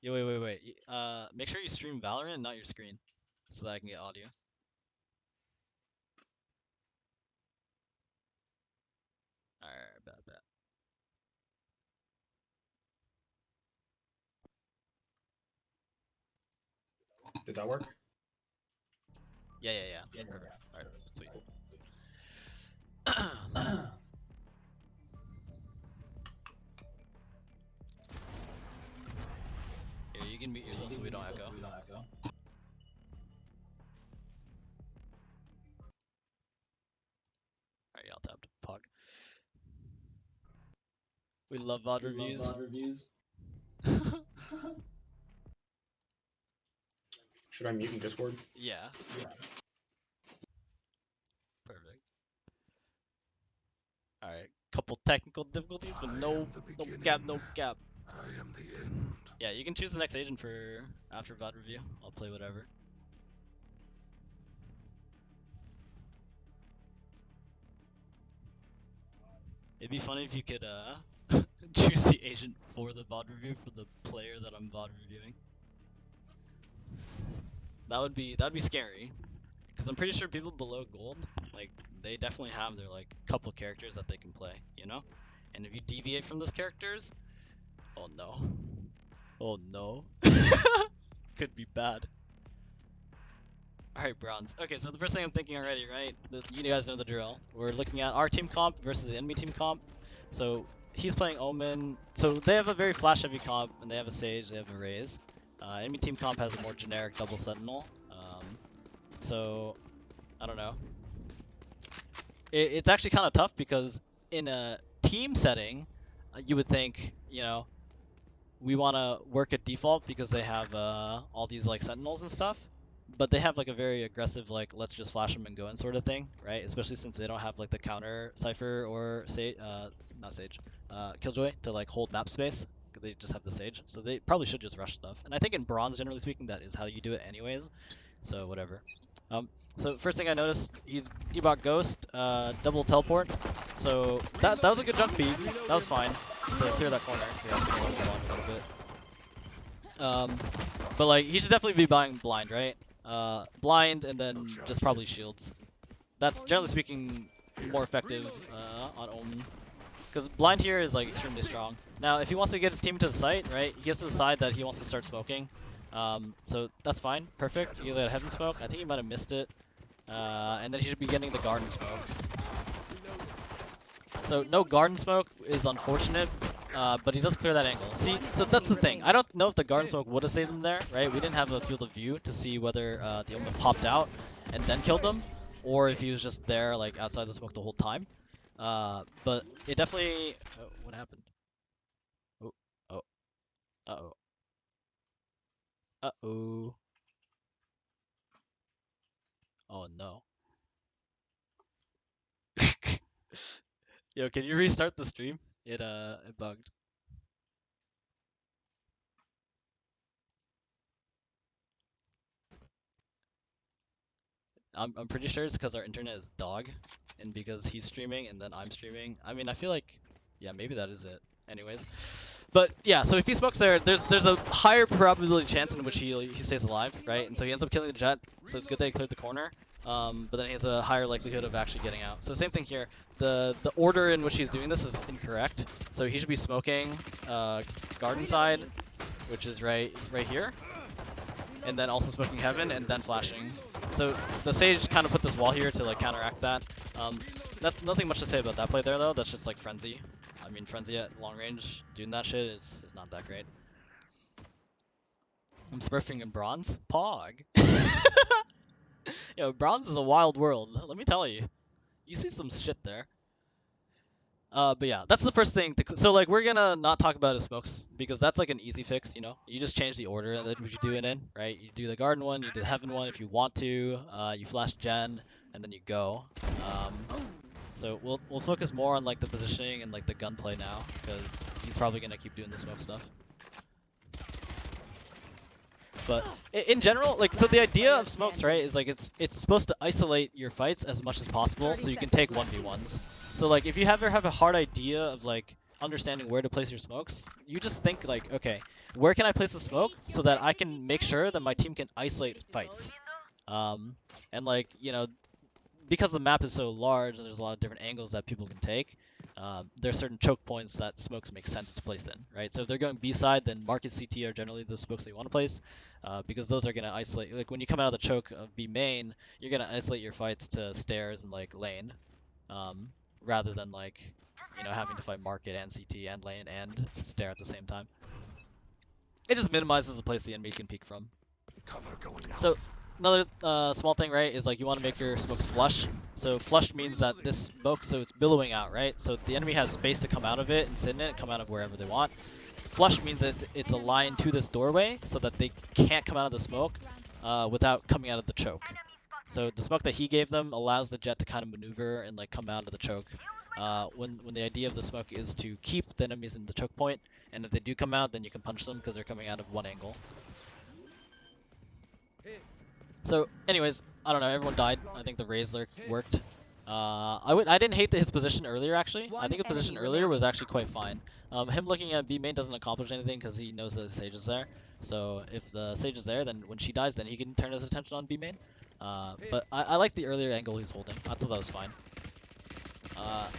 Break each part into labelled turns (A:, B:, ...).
A: Yo, wait. Make sure you stream Valorant, not your screen, so that I can get audio. Alright, bet.
B: Did that work?
A: Yeah. Perfect. Alright, sweet. Here, you can mute yourself so we don't echo. Alright, y'all tapped. Pog. We love VOD reviews.
B: Should I mute in Discord?
A: Yeah. Perfect. Alright, couple technical difficulties, but no gap.
C: I am the end.
A: Yeah, you can choose the next agent for after VOD review. I'll play whatever. It'd be funny if you could choose the agent for the VOD review for the player that I'm VOD reviewing. That'd be scary, because I'm pretty sure people below gold, like, they definitely have their like couple characters that they can play, you know? And if you deviate from those characters, oh no, could be bad. Alright, bronze. Okay, so the first thing I'm thinking already, right? You guys know the drill. We're looking at our team comp versus the enemy team comp. So he's playing Omen. So they have a very flash heavy comp, and they have a Sage, they have a Raze. Enemy team comp has a more generic double Sentinel. So I don't know. It's actually kind of tough because in a team setting, you would think, you know, we want to work at default because they have all these like Sentinels and stuff. But they have like a very aggressive like let's just flash them and go in sort of thing, right? Especially since they don't have like the counter Cypher or not Sage, Killjoy to like hold map space. They just have the Sage, so they probably should just rush stuff. And I think in bronze, generally speaking, that is how you do it anyways. So whatever. So first thing I noticed, he bought Ghost, double teleport. So that was a good jump feed. That was fine to clear that corner. Yeah, a little bit. But like he should definitely be buying blind, right? Blind and then just probably shields. That's generally speaking more effective on Omen. Because blind here is like extremely strong. Now if he wants to get his team to the site, right, he has to decide that he wants to start smoking. So that's fine, perfect. You get a heaven smoke. I think he might have missed it. And then he should be getting the garden smoke. So no garden smoke is unfortunate, but he does clear that angle. See, so that's the thing. I don't know if the garden smoke would have saved him there, right? We didn't have a field of view to see whether the Omen popped out and then killed him, or if he was just there, like, outside the smoke the whole time. But it definitely... Oh, what happened? Oh. Uh-oh. Uh-oh. Oh, no. Yo, can you restart the stream? It bugged. I'm pretty sure it's because our internet is dog, and because he's streaming and then I'm streaming. I mean, I feel like, yeah, maybe that is it. Anyways, but yeah, so if he smokes there, there's a higher probability chance in which he stays alive, right? And so he ends up killing the Jet. So it's good that he cleared the corner. But then he has a higher likelihood of actually getting out. So same thing here. The order in which he's doing this is incorrect. So he should be smoking garden side, which is right here, and then also smoking heaven and then flashing. So the Sage kind of put this wall here to like counteract that. Nothing much to say about that play there though. That's just like Frenzy. I mean, Frenzy at long range doing that shit is not that great. I'm smurfing in bronze. Pog. Yo, bronze is a wild world. Let me tell you. You see some shit there. But yeah, that's the first thing. So like, we're gonna not talk about his smokes because that's like an easy fix. You know, you just change the order that you do it in, right? You do the garden one, you do the heaven one if you want to. You flash gen, and then you go. So we'll focus more on like the positioning and like the gunplay now because he's probably gonna keep doing the smoke stuff. But in general, like, so the idea of smokes, right, is like it's supposed to isolate your fights as much as possible so you can take 1v1s. So like if you ever have a hard idea of like, understanding where to place your smokes, you just think like, okay, where can I place the smoke so that I can make sure that my team can isolate fights? And like, you know, because the map is so large and there's a lot of different angles that people can take, there's certain choke points that smokes make sense to place in, right? So if they're going B side, then market CT are generally the smokes that you want to place, because those are going to isolate. Like when you come out of the choke of B main, you're going to isolate your fights to stairs and like lane, rather than like, you know, having to fight market and CT and lane and stair at the same time. It just minimizes the place the enemy can peek from.
C: Cover going out.
A: So another small thing, right, is like you want to make your smokes flush. So flush means that this smoke, so it's billowing out, right? So the enemy has space to come out of it and sit in it, come out of wherever they want. Flush means that it's aligned to this doorway so that they can't come out of the smoke without coming out of the choke. So the smoke that he gave them allows the jet to kind of maneuver and like come out of the choke. When the idea of the smoke is to keep the enemies in the choke point, and if they do come out, then you can punch them because they're coming out of one angle. So, anyways, I don't know. Everyone died. I think the raise lurk worked. I didn't hate his position earlier. Actually, I think his position earlier was actually quite fine. Him looking at B main doesn't accomplish anything because he knows that the Sage is there. So if the Sage is there, then when she dies, then he can turn his attention on B main. But I like the earlier angle he's holding. I thought that was fine.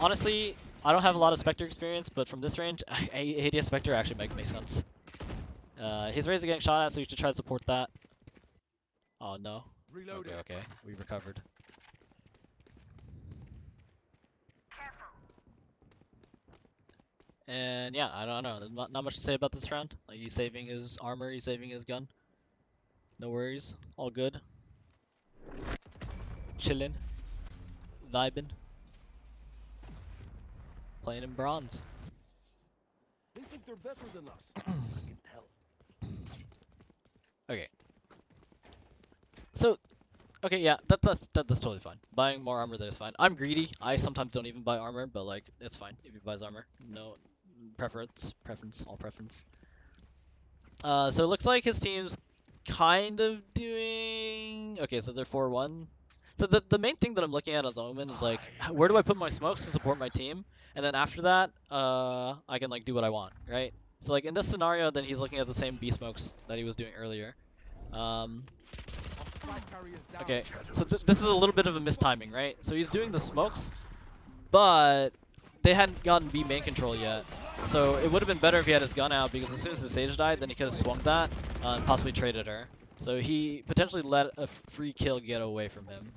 A: Honestly, I don't have a lot of Spectre experience, but from this range, ADS Spectre actually makes sense. His raise is getting shot at, so you should try to support that. Oh no. Okay, we recovered. And yeah, I don't know. There's not much to say about this round. Like he's saving his armor, he's saving his gun. No worries, all good. Chillin', vibing, playing in bronze.
C: They think they're better than us. I can tell.
A: Okay. So, okay, yeah, that's totally fine. Buying more armor there is fine. I'm greedy. I sometimes don't even buy armor, but like it's fine if he buys armor. No preference, all preference. So it looks like his team's kind of doing. Okay, so they're 4-1. So the main thing that I'm looking at as Omen is like, where do I put my smokes to support my team? And then after that, I can like do what I want, right? So like in this scenario, then he's looking at the same B smokes that he was doing earlier. Okay, so this is a little bit of a mistiming, right? So he's doing the smokes, but they hadn't gotten B main control yet. So it would have been better if he had his gun out, because as soon as his Sage died, then he could have swung that and possibly traded her. So he potentially let a free kill get away from him.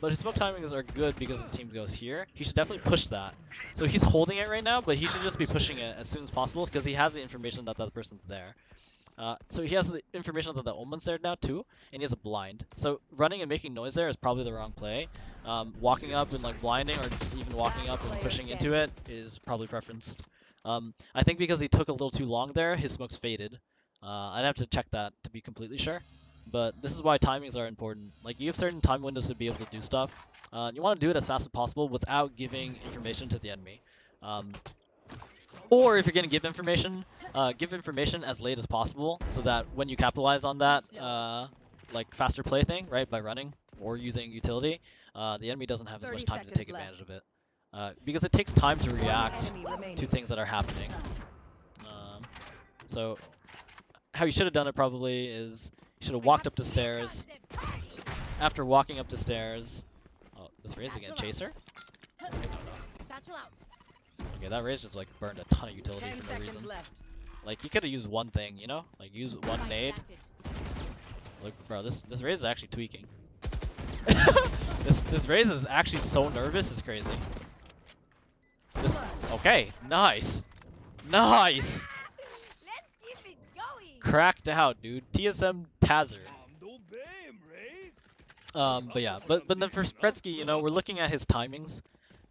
A: But his smoke timings are good because his team goes here. He should definitely push that. So he's holding it right now, but he should just be pushing it as soon as possible because he has the information that the other person's there. So he has the information that the Omen's there now too, and he has a blind. So running and making noise there is probably the wrong play. Walking up and like blinding, or just even walking up and pushing into it is probably preferenced. I think because he took a little too long there, his smokes faded. I'd have to check that to be completely sure. But this is why timings are important. Like you have certain time windows to be able to do stuff. You want to do it as fast as possible without giving information to the enemy. Or if you're going to give information as late as possible, so that when you capitalize on that, like faster play thing, right, by running or using utility, the enemy doesn't have as much time to take advantage of it. Because it takes time to react to things that are happening. So how you should have done it probably is you should have walked up the stairs. After walking up the stairs, oh, this raise again, chaser? Okay, no. Okay, that raise just like burned a ton of utility for no reason. Like you could have used one thing, you know, like use one nade. Look, bro, this raise is actually tweaking. this raise is actually so nervous, it's crazy. Okay, nice. Let's keep it going. Cracked out, dude. TSM Tazer. But yeah, but then for FredSkee, you know, we're looking at his timings.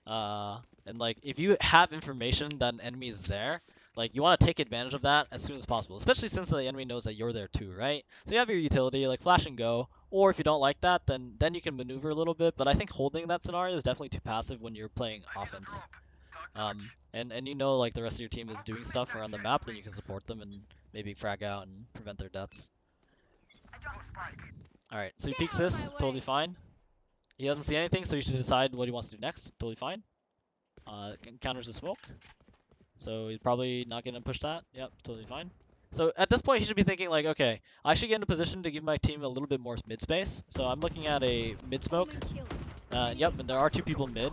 A: And like if you have information that an enemy is there, like you want to take advantage of that as soon as possible, especially since the enemy knows that you're there too, right? So you have your utility like flash and go, or if you don't like that, then you can maneuver a little bit, but I think holding that scenario is definitely too passive when you're playing offense. And you know like the rest of your team is doing stuff around the map, then you can support them and maybe frag out and prevent their deaths. Alright, so he peeks this, totally fine. He doesn't see anything, so he should decide what he wants to do next, totally fine. Counters the smoke. So he's probably not going to push that. Yep, totally fine. So at this point, he should be thinking like, okay, I should get in a position to give my team a little bit more mid space. So I'm looking at a mid smoke. Yep, and there are 2 people mid.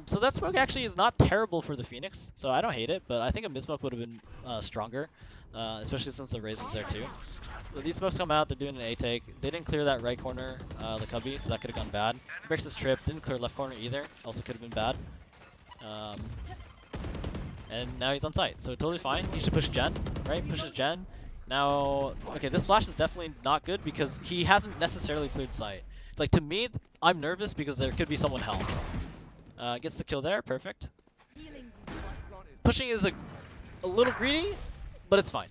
A: So that smoke actually is not terrible for the Phoenix, so I don't hate it, but I think a mid smoke would have been stronger, especially since the Raze was there too. So these smokes come out, they're doing an A take. They didn't clear that right corner, the cubby, so that could have gone bad. Breaks his trip, didn't clear left corner either, also could have been bad. And now he's on site, so totally fine. He should push Gen, right? Pushes Gen. Now, okay, this flash is definitely not good because he hasn't necessarily cleared site. Like, to me, I'm nervous because there could be someone hell. Gets the kill there, perfect. Pushing is a little greedy, but it's fine.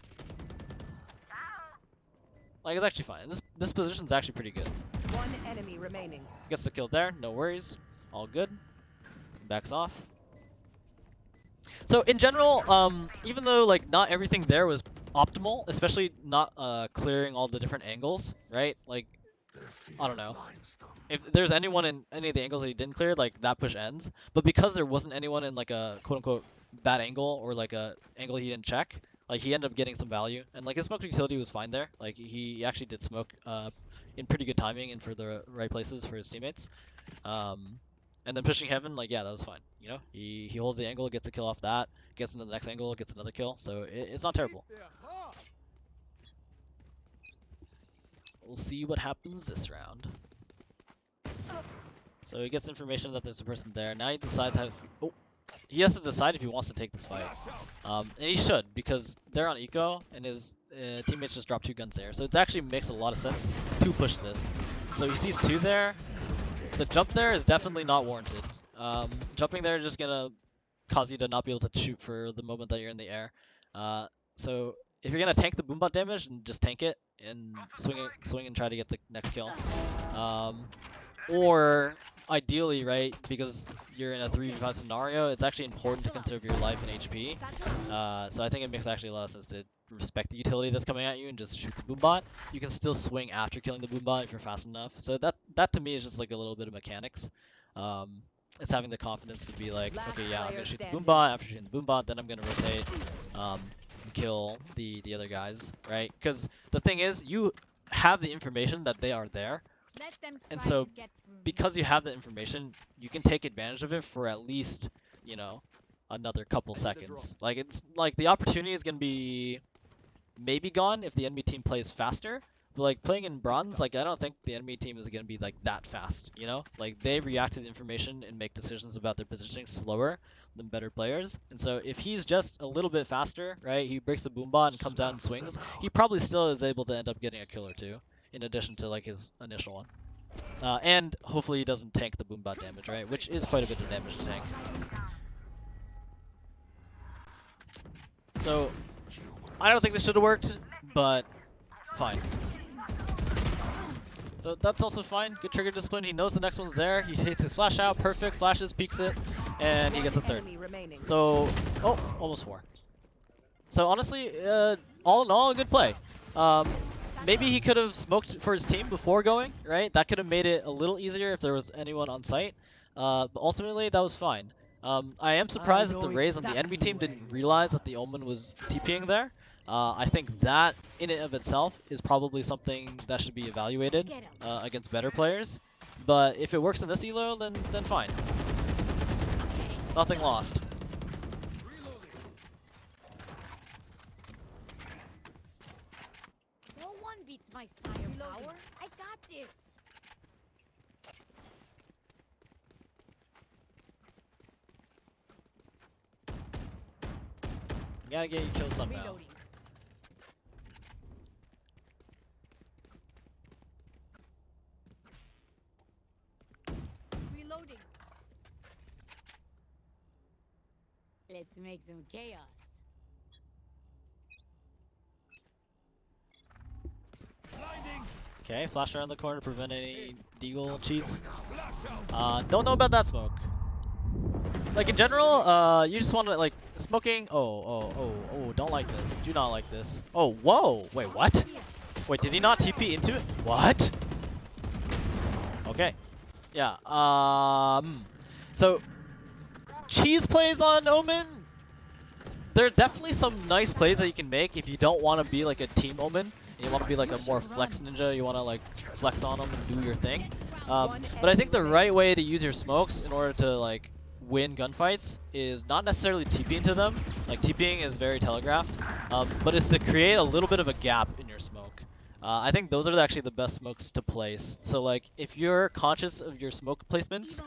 A: Like, it's actually fine. This position's actually pretty good.
D: One enemy remaining.
A: Gets the kill there, no worries. All good. Backs off. So in general, even though like not everything there was optimal, especially not clearing all the different angles, right? Like, I don't know. If there's anyone in any of the angles that he didn't clear, like that push ends. But because there wasn't anyone in like a quote-unquote bad angle or like a angle he didn't check, like he ended up getting some value. And like his smoke utility was fine there. Like he actually did smoke in pretty good timing and for the right places for his teammates. And then pushing heaven, like yeah, that was fine. You know, he holds the angle, gets a kill off that, gets into the next angle, gets another kill. So it's not terrible. We'll see what happens this round. So he gets information that there's a person there. Now he decides how. He has to decide if he wants to take this fight, and he should because they're on eco and his teammates just dropped 2 guns there. So it actually makes a lot of sense to push this. So he sees 2 there. The jump there is definitely not warranted. Jumping there is just gonna cause you to not be able to shoot for the moment that you're in the air. So if you're gonna tank the boombot damage, then just tank it and swing and try to get the next kill. Or ideally, right, because you're in a 3v5 scenario, it's actually important to conserve your life and HP. So I think it makes actually a lot of sense to respect the utility that's coming at you and just shoot the boombot. You can still swing after killing the boombot if you're fast enough. So that to me is just like a little bit of mechanics. It's having the confidence to be like, okay, yeah, I'm gonna shoot the boombot. After shooting the boombot, then I'm gonna rotate and kill the other guys, right? Because the thing is, you have the information that they are there. And so, because you have the information, you can take advantage of it for at least, you know, another couple seconds. Like, it's like the opportunity is going to be maybe gone if the enemy team plays faster. But like playing in bronze, like I don't think the enemy team is going to be like that fast, you know? Like they react to the information and make decisions about their positioning slower than better players. And so if he's just a little bit faster, right, he breaks the boombot and comes out and swings, he probably still is able to end up getting a kill or 2. In addition to like his initial one. And hopefully he doesn't tank the boombot damage, right? Which is quite a bit of damage to tank. So, I don't think this should have worked, but fine. So that's also fine. Good trigger discipline. He knows the next one's there. He takes his flash out, perfect, flashes, peeks it, and he gets a 3rd. So, oh, almost 4. So honestly, all in all, a good play. Maybe he could have smoked for his team before going, right? That could have made it a little easier if there was anyone on site. But ultimately, that was fine. I am surprised that the Raze on the enemy team didn't realize that the Omen was TPing there. I think that, in and of itself, is probably something that should be evaluated against better players. But if it works in this elo, then fine. Nothing lost.
E: My firepower. I got this.
A: You gotta get your kills somehow.
E: Reloading. Reloading. Let's make some chaos.
A: Okay, flash around the corner to prevent any deagle cheese. Don't know about that smoke. Like in general, you just want to like smoking. Oh, don't like this. Do not like this. Oh, whoa. Wait, what? Wait, did he not TP into it? What? Okay. Yeah. So cheese plays on Omen. there are definitely some nice plays that you can make if you don't want to be like a team Omen. And you want to be like a more flex ninja. You want to like flex on them and do your thing. But I think the right way to use your smokes in order to like win gunfights is not necessarily TPing to them. Like TPing is very telegraphed, but it's to create a little bit of a gap in your smoke. I think those are actually the best smokes to place. So like if you're conscious of your smoke placements,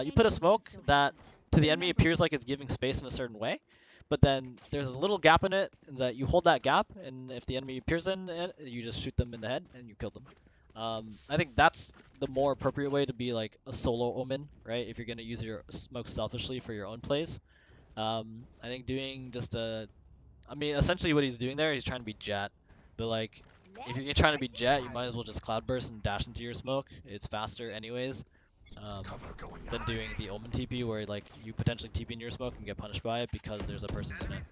A: you put a smoke that to the enemy appears like it's giving space in a certain way, but then there's a little gap in it, and that you hold that gap, and if the enemy appears in it, you just shoot them in the head and you kill them. I think that's the more appropriate way to be like a solo Omen, right? If you're gonna use your smoke selfishly for your own plays. I think doing just I mean, essentially what he's doing there, he's trying to be Jet, but like if you're trying to be Jet, you might as well just cloudburst and dash into your smoke. It's faster anyways. Than doing the Omen TP where like you potentially TP in your smoke and get punished by it because there's a person in it.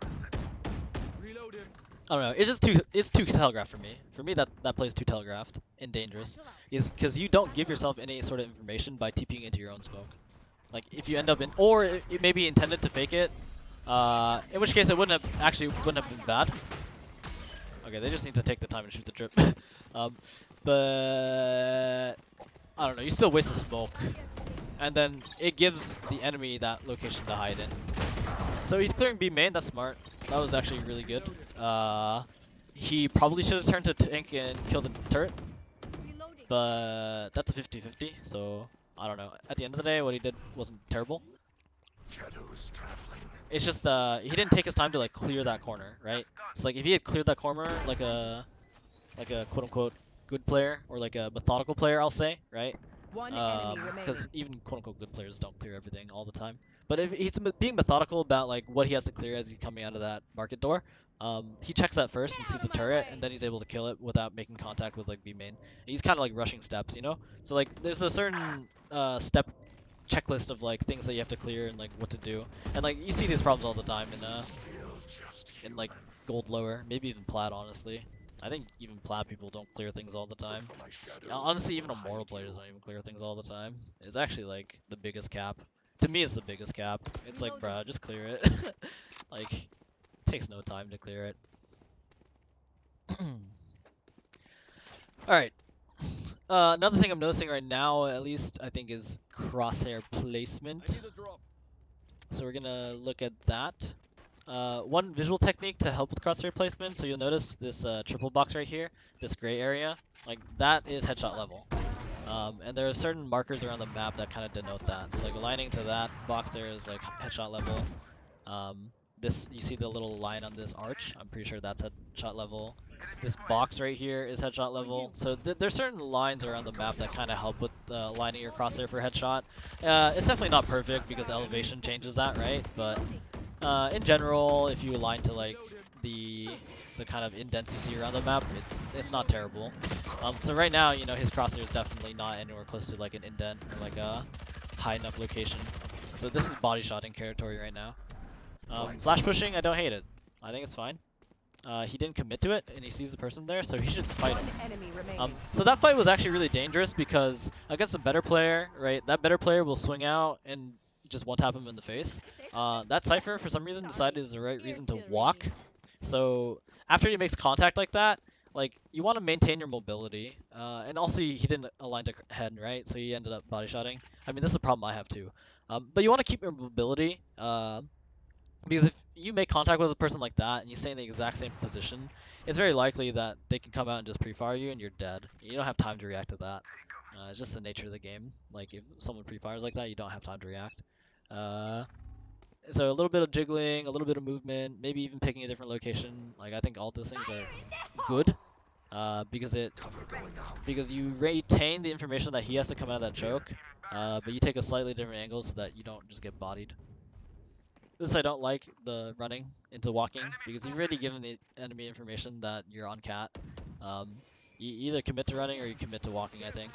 A: I don't know. It's too telegraphed for me. For me, that plays too telegraphed and dangerous. Is because you don't give yourself any sort of information by TPing into your own smoke. Like if you end up in, or it may be intended to fake it. In which case it wouldn't have been bad. Okay, they just need to take the time and shoot the drip. But I don't know. You still waste the smoke, and then it gives the enemy that location to hide in. So he's clearing B main. That's smart. That was actually really good. He probably should have turned to tank and killed the turret, but that's a 50-50. So I don't know. At the end of the day, what he did wasn't terrible. It's just he didn't take his time to like clear that corner, right? So like if he had cleared that corner like a quote unquote good player or like a methodical player, I'll say, right?
D: One enemy remaining.
A: Because even quote unquote good players don't clear everything all the time. But if he's being methodical about like what he has to clear as he's coming out of that market door, he checks that first and sees the turret, and then he's able to kill it without making contact with like B main. He's kind of like rushing steps, you know? So like there's a certain step checklist of like things that you have to clear and like what to do. And like you see these problems all the time in like gold lower, maybe even plat, honestly. I think even plat people don't clear things all the time. Honestly, even immortal players don't even clear things all the time. It's actually like the biggest cap. To me, it's the biggest cap. It's like, bruh, just clear it. Like, it takes no time to clear it. Alright. Another thing I'm noticing right now, at least, I think, is crosshair placement. So we're gonna look at that. One visual technique to help with crosshair placement, so you'll notice this triple box right here, this gray area, like that is headshot level. And there are certain markers around the map that kind of denote that. So like aligning to that box there is like headshot level. This, you see the little line on this arch, I'm pretty sure that's headshot level. This box right here is headshot level. So there's certain lines around the map that kind of help with aligning your crosshair for headshot. It's definitely not perfect because elevation changes that, right? But in general, if you align to like the kind of indents you see around the map, it's not terrible. So right now, you know, his crosshair is definitely not anywhere close to like an indent or like a high enough location. So this is body shotting territory right now. Flash pushing, I don't hate it. I think it's fine. He didn't commit to it, and he sees the person there, so he should fight him. So that fight was actually really dangerous because against a better player, right, that better player will swing out and just one-tap him in the face. That Cypher, for some reason, decided is the right reason to walk. So after he makes contact like that, like, you want to maintain your mobility. And also, he didn't align to head, right? So he ended up body shotting. I mean, this is a problem I have too. But you want to keep your mobility. Because if you make contact with a person like that and you stay in the exact same position, it's very likely that they can come out and just pre-fire you and you're dead. You don't have time to react to that. It's just the nature of the game. Like, if someone pre-fires like that, you don't have time to react. So a little bit of jiggling, a little bit of movement, maybe even picking a different location. Like, I think all those things are good. Because you retain the information that he has to come out of that choke, but you take a slightly different angle so that you don't just get bodied. This I don't like, the running into walking, because you've already given the enemy information that you're on cat. You either commit to running or you commit to walking, I think.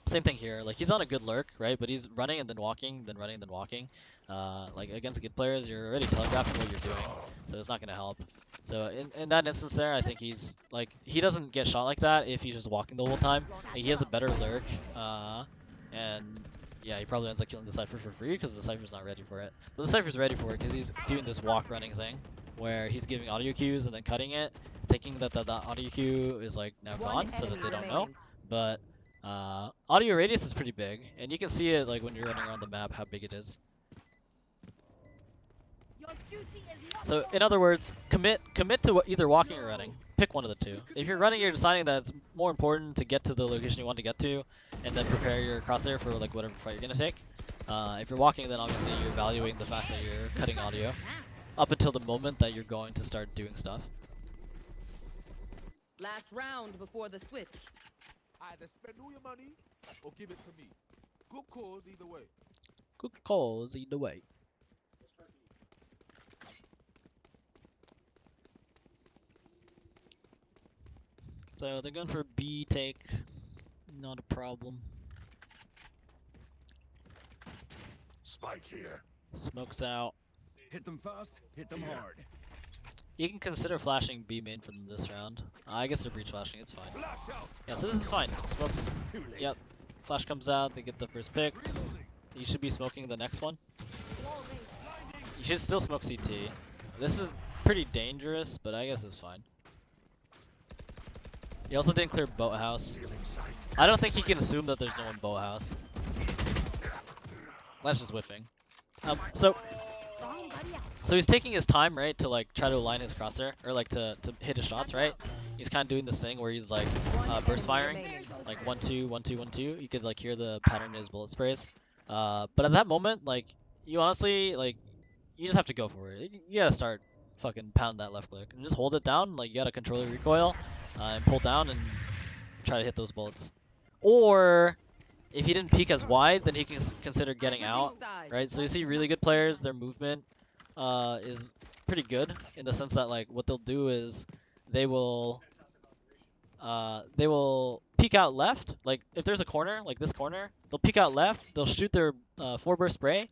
A: Same thing here, like he's on a good lurk, right? But he's running and then walking, then running, then walking. Like against good players, you're already telegraphing what you're doing, so it's not gonna help. So in that instance there, I think he's like, he doesn't get shot like that if he's just walking the whole time. Like, he has a better lurk, and yeah, he probably ends up killing the Cypher for free because the Cypher's not ready for it. But the Cypher's ready for it because he's doing this walk running thing where he's giving audio cues and then cutting it, thinking that the audio cue is like now
D: One
A: gone so that
D: enemy
A: they don't know.
D: remaining.
A: But audio radius is pretty big, and you can see it like when you're running around the map how big it is.
E: Your duty is not
A: So in
E: over.
A: other words, commit to either walking or running. Pick one of the two. If you're running, you're deciding that it's more important to get to the location you want to get to, and then prepare your crosshair for like whatever fight you're gonna take. If you're walking, then obviously you're valuing the fact that you're cutting audio up until the moment that you're going to start doing stuff.
D: Last round before the switch.
C: Either spend all your money or give it to me. Good cause either way.
A: Good calls either way. So they're going for a B take, not a problem.
C: Spike here.
A: Smokes out.
C: Hit them fast, hit them hard.
A: You can consider flashing B main from this round. I guess they're breach flashing, it's fine.
C: Flash out.
A: Yeah, so this is fine. Smokes,
C: Too late.
A: yep. Flash comes out, they get the first pick.
C: Reloading.
A: You should be smoking the next one. You should still smoke CT. This is pretty dangerous, but I guess it's fine. He also didn't clear boathouse. I don't think he can assume that there's no one boathouse. That's just whiffing. So he's taking his time, right, to like try to align his crosshair or like to hit his shots, right? He's kind of doing this thing where he's like burst firing, like 1-2, 1-2, 1-2. You could like hear the pattern in his bullet sprays. But at that moment, like you honestly like you just have to go for it. You gotta start fucking pound that left click and just hold it down. Like you gotta control your recoil and pull down and try to hit those bullets. Or if he didn't peek as wide, then he can consider getting out, right? So you see really good players, their movement is pretty good in the sense that like what they'll do is they will peek out left. Like if there's a corner, like this corner, they'll peek out left. They'll shoot their 4-burst spray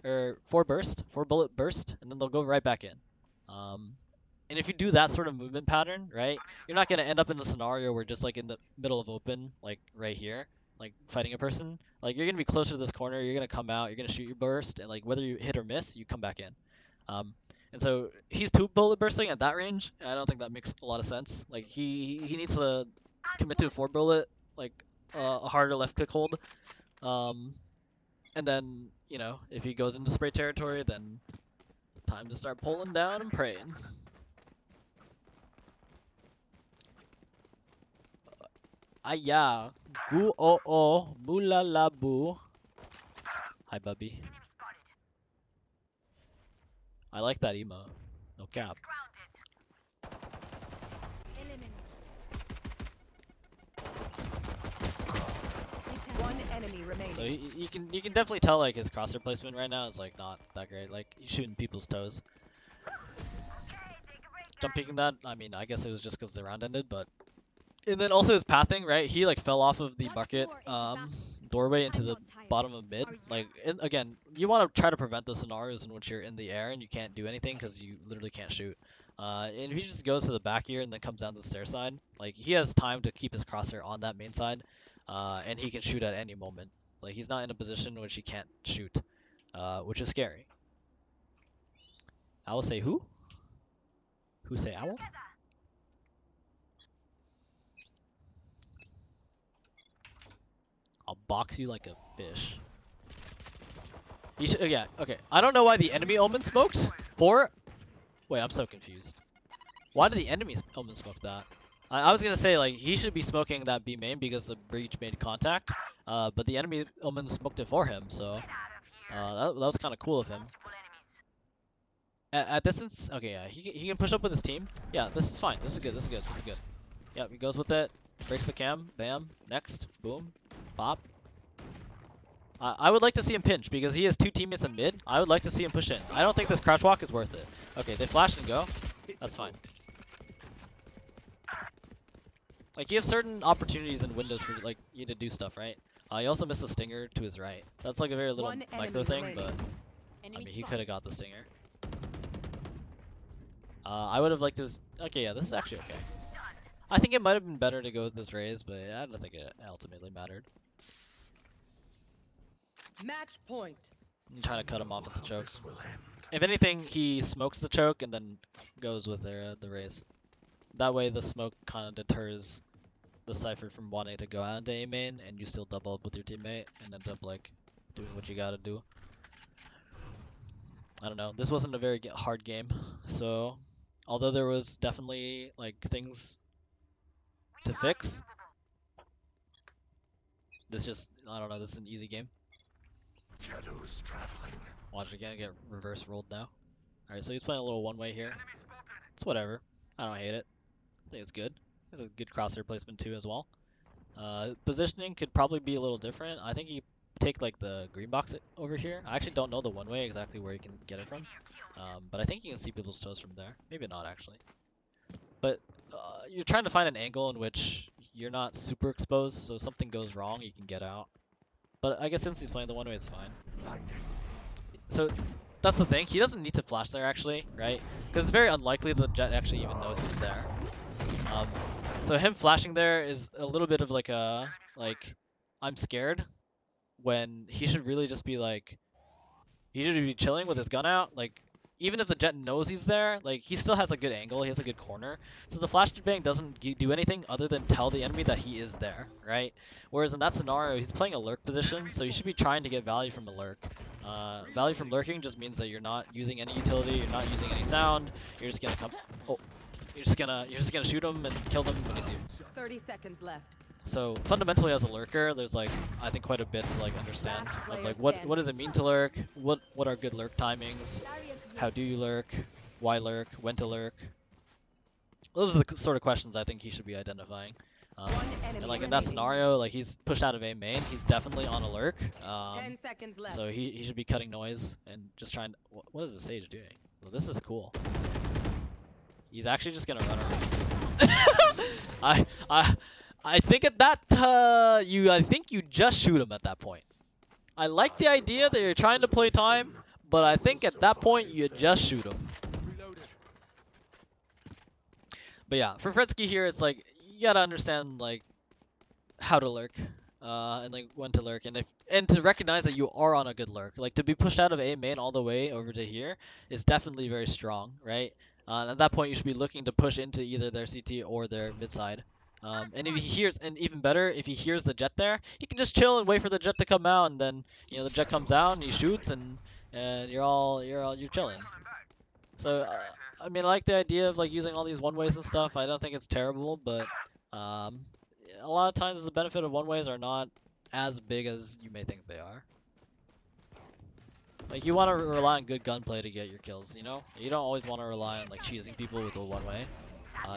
A: or 4-bullet burst, and then they'll go right back in. And if you do that sort of movement pattern, right, you're not gonna end up in a scenario where just like in the middle of open, like right here, like fighting a person, like you're gonna be closer to this corner, you're gonna come out, you're gonna shoot your burst, and like whether you hit or miss, you come back in. And so he's 2-bullet bursting at that range, and I don't think that makes a lot of sense. Like he needs to commit to a 4-bullet, like a harder left click hold, and then you know if he goes into spray territory, then time to start pulling down and praying. Aya, gu o o, mula la boo. Hi, Bubby. I like that emo. No cap.
D: One enemy remaining.
A: So you can definitely tell like his crosshair placement right now is like not that great. Like he's shooting people's toes. Jump peeking that. I mean, I guess it was just because the round ended, but and then also his pathing, right? He like fell off of the bucket doorway into the bottom of mid. Like and again, you want to try to prevent those scenarios in which you're in the air and you can't do anything because you literally can't shoot. And if he just goes to the back here and then comes down the stair side, like he has time to keep his crosshair on that main side, and he can shoot at any moment. Like he's not in a position in which he can't shoot, which is scary. I will say who? Who say owl? I'll box you like a fish. You should, yeah, okay. I don't know why the enemy Omen smoked. Wait, I'm so confused. Why did the enemy Omen smoke that? I was gonna say like he should be smoking that B main because the breach made contact. But the enemy Omen smoked it for him, so that was kind of cool of him. At distance, okay, yeah, he can push up with his team. Yeah, this is fine. This is good. This is good. This is good. Yep, he goes with it. Breaks the cam. Bam. Next. Boom. Bop. I would like to see him pinch because he has 2 teammates in mid. I would like to see him push in. I don't think this crouch walk is worth it. Okay, they flash and go. That's fine. Like you have certain opportunities and windows for like you to do stuff, right? You also missed the stinger to his right. That's like a very little
D: One
A: micro
D: enemy
A: thing,
D: remaining.
A: but I
E: Enemy
A: mean he
E: spotted.
A: could have got the stinger. I would have liked this. Okay, yeah, this is actually okay. I think it might have been better to go with this raise, but I don't think it ultimately mattered.
D: Match point.
A: I'm trying to cut him off at the choke.
C: This will end.
A: If anything, he smokes the choke and then goes with the raise. That way, the smoke kind of deters the Cypher from wanting to go out into A main, and you still double up with your teammate and end up like doing what you gotta do. I don't know. This wasn't a very hard game, so although there was definitely like things to fix, I don't know. This is an easy game.
C: Shadows traveling.
A: Watch it again, get reverse rolled now. Alright, so he's playing a little one-way here. It's whatever. I don't hate it. I think it's good. This is good crosshair placement too as well. Positioning could probably be a little different. I think you take like the green box over here. I actually don't know the one-way exactly where you can get it from. But I think you can see people's toes from there. Maybe not actually. But you're trying to find an angle in which you're not super exposed, so if something goes wrong, you can get out. But I guess since he's playing the one-way, it's fine. So that's the thing. He doesn't need to flash there actually, right? Because it's very unlikely the Jett actually even knows he's there. So him flashing there is a little bit of like a I'm scared, when he should really just be like, he should be chilling with his gun out. Like even if the Jett knows he's there, like he still has a good angle, he has a good corner. So the flash bang doesn't do anything other than tell the enemy that he is there, right? Whereas in that scenario, he's playing a lurk position, so you should be trying to get value from a lurk. Value from lurking just means that you're not using any utility, you're not using any sound, you're just gonna come. Oh, you're just gonna shoot him and kill them when you see him.
D: 30 seconds left.
A: So fundamentally, as a lurker, there's like I think quite a bit to like understand of like what does it mean to lurk, what are good lurk timings, how do you lurk, why lurk, when to lurk. Those are the sort of questions I think he should be identifying. And like in that scenario, like he's pushed out of A main, he's definitely on a lurk.
D: 10 seconds left.
A: So he should be cutting noise and just trying. What is the Sage doing? Well, this is cool. He's actually just gonna run around. I think at that I think you just shoot him at that point. I like the idea that you're trying to play time, but I think at that point you just shoot him. But yeah, for FredSkee here, it's like you gotta understand like how to lurk, and like when to lurk, and to recognize that you are on a good lurk. Like to be pushed out of A main all the way over to here is definitely very strong, right? And at that point, you should be looking to push into either their CT or their mid side. And if he hears, and even better, if he hears the Jett there, he can just chill and wait for the Jett to come out, and then the Jett comes out and he shoots, and you're chilling. So I mean, I like the idea of like using all these one ways and stuff. I don't think it's terrible, but a lot of times the benefit of one ways are not as big as you may think they are. Like you want to rely on good gunplay to get your kills, you know? You don't always want to rely on like cheesing people with a one way.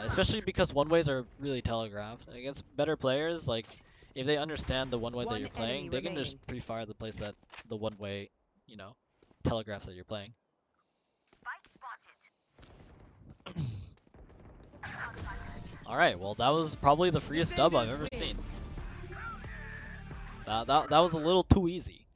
A: Especially because one ways are really telegraphed. And against better players, like if they understand the one way that you're playing, they can just pre-fire the place that the one way, telegraphs that you're playing. Alright, well that was probably the freest dub I've ever seen. That was a little too easy.